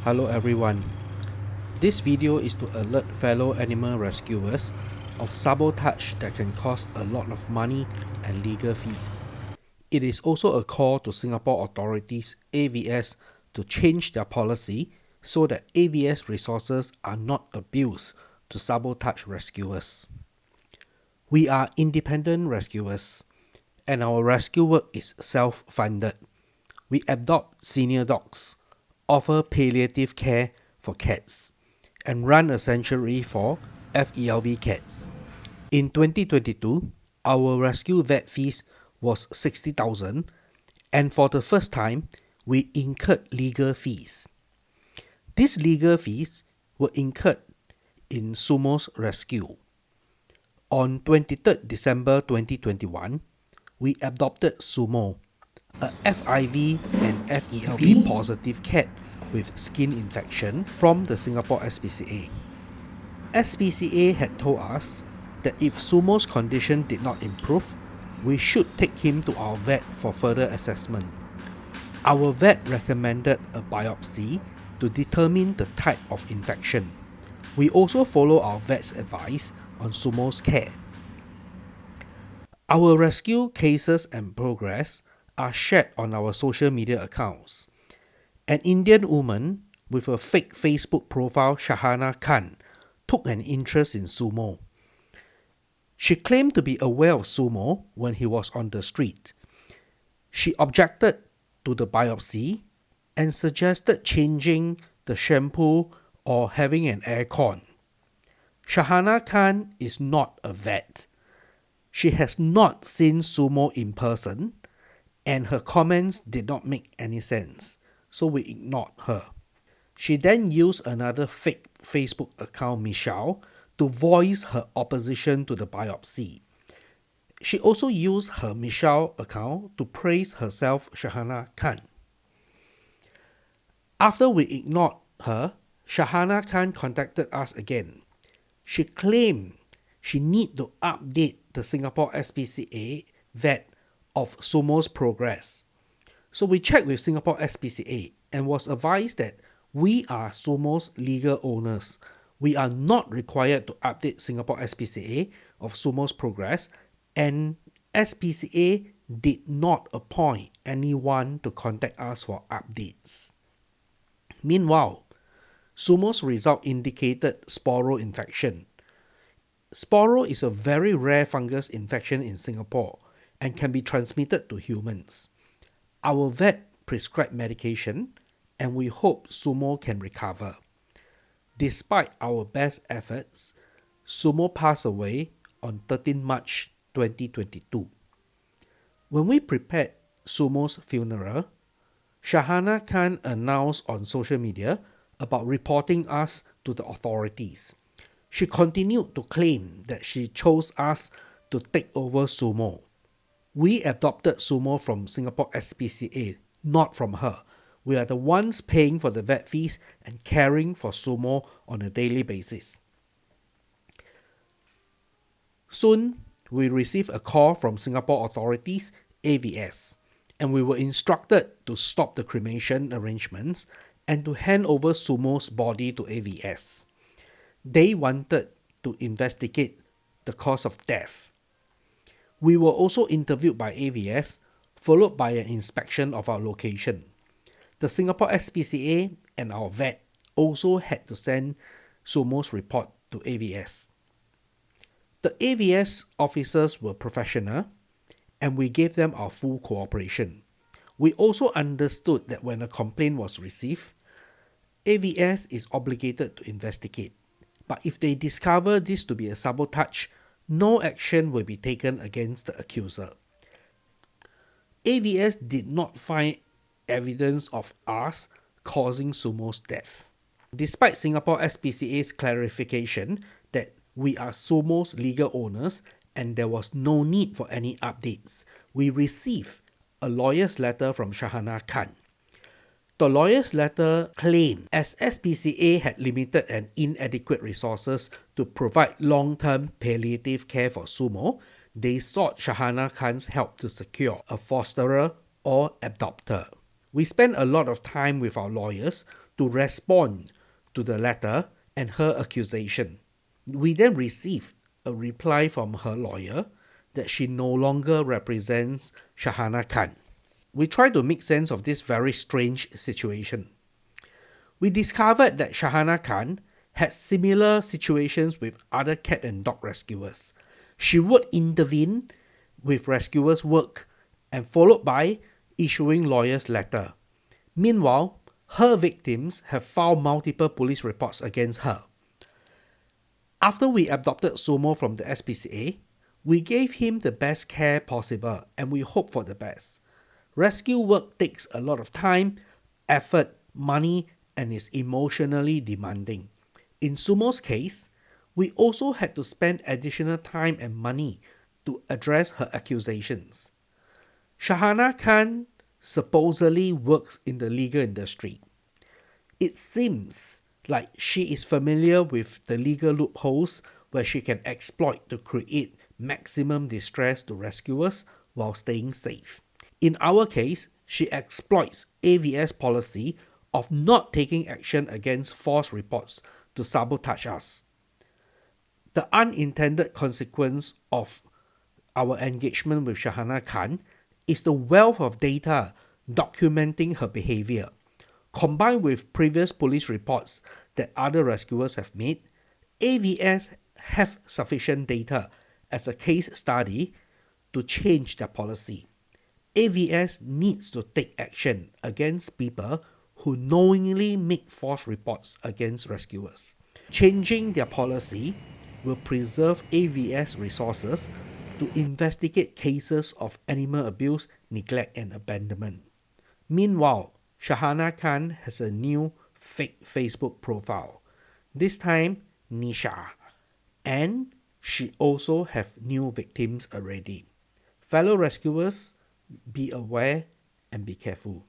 Hello everyone. This video is to alert fellow animal rescuers of sabotage that can cost a lot of money and legal fees. It is also a call to Singapore authorities AVS to change their policy so that AVS resources are not abused to sabotage rescuers. We are independent rescuers and our rescue work is self-funded. We adopt senior dogs, offer palliative care for cats, and run a sanctuary for FELV cats. In 2022, our rescue vet fees was 60,000, and for the first time, we incurred legal fees. These legal fees were incurred in Sumo's rescue. On 23rd December 2021, we adopted Sumo, a FIV and FeLV positive cat with skin infection from the Singapore SPCA. SPCA had told us that if Sumo's condition did not improve, we should take him to our vet for further assessment. Our vet recommended a biopsy to determine the type of infection. We also follow our vet's advice on Sumo's care. Our rescue cases and progress are shared on our social media accounts. An Indian woman with a fake Facebook profile, Shahana Khan, took an interest in Sumo. She claimed to be aware of Sumo when he was on the street. She objected to the biopsy and suggested changing the shampoo or having an aircon. Shahana Khan is not a vet. She has not seen Sumo in person, and her comments did not make any sense, so we ignored her. She then used another fake Facebook account, Michelle, to voice her opposition to the biopsy. She also used her Michelle account to praise herself, Shahana Khan. After we ignored her, Shahana Khan contacted us again. She claimed she need to update the Singapore SPCA vet of Sumo's progress. So we checked with Singapore SPCA and was advised that we are Sumo's legal owners. We are not required to update Singapore SPCA of Sumo's progress, and SPCA did not appoint anyone to contact us for updates. Meanwhile, Sumo's result indicated sporo infection. Sporo is a very rare fungus infection in Singapore and can be transmitted to humans. Our vet prescribed medication and we hope Sumo can recover. Despite our best efforts, Sumo passed away on 13 March 2022. When we prepared Sumo's funeral, Shahana Khan announced on social media about reporting us to the authorities. She continued to claim that she chose us to take over Sumo. We adopted Sumo from Singapore SPCA, not from her. We are the ones paying for the vet fees and caring for Sumo on a daily basis. Soon, we received a call from Singapore authorities, AVS, and we were instructed to stop the cremation arrangements and to hand over Sumo's body to AVS. They wanted to investigate the cause of death. We were also interviewed by AVS, followed by an inspection of our location. The Singapore SPCA and our vet also had to send Sumo's report to AVS. The AVS officers were professional, and we gave them our full cooperation. We also understood that when a complaint was received, AVS is obligated to investigate. But if they discover this to be a sabotage, no action will be taken against the accuser. AVS did not find evidence of us causing Sumo's death. Despite Singapore SPCA's clarification that we are Sumo's legal owners and there was no need for any updates, we received a lawyer's letter from Shahana Khan. The lawyer's letter claimed as SPCA had limited and inadequate resources to provide long-term palliative care for Sumo, they sought Shahana Khan's help to secure a fosterer or adopter. We spent a lot of time with our lawyers to respond to the letter and her accusation. We then received a reply from her lawyer that she no longer represents Shahana Khan. We tried to make sense of this very strange situation. We discovered that Shahana Khan had similar situations with other cat and dog rescuers. She would intervene with rescuers' work and followed by issuing lawyers' letter. Meanwhile, her victims have filed multiple police reports against her. After we adopted Sumo from the SPCA, we gave him the best care possible and we hope for the best. Rescue work takes a lot of time, effort, money, and is emotionally demanding. In Sumo's case, we also had to spend additional time and money to address her accusations. Shahana Khan supposedly works in the legal industry. It seems like she is familiar with the legal loopholes where she can exploit to create maximum distress to rescuers while staying safe. In our case, she exploits AVS policy of not taking action against false reports to sabotage us. The unintended consequence of our engagement with Shahana Khan is the wealth of data documenting her behavior. Combined with previous police reports that other rescuers have made, AVS have sufficient data as a case study to change their policy. AVS needs to take action against people who knowingly make false reports against rescuers. Changing their policy will preserve AVS resources to investigate cases of animal abuse, neglect, and abandonment. Meanwhile, Shahana Khan has a new fake Facebook profile, this time Nisha, and she also have new victims already. Fellow rescuers, be aware and be careful.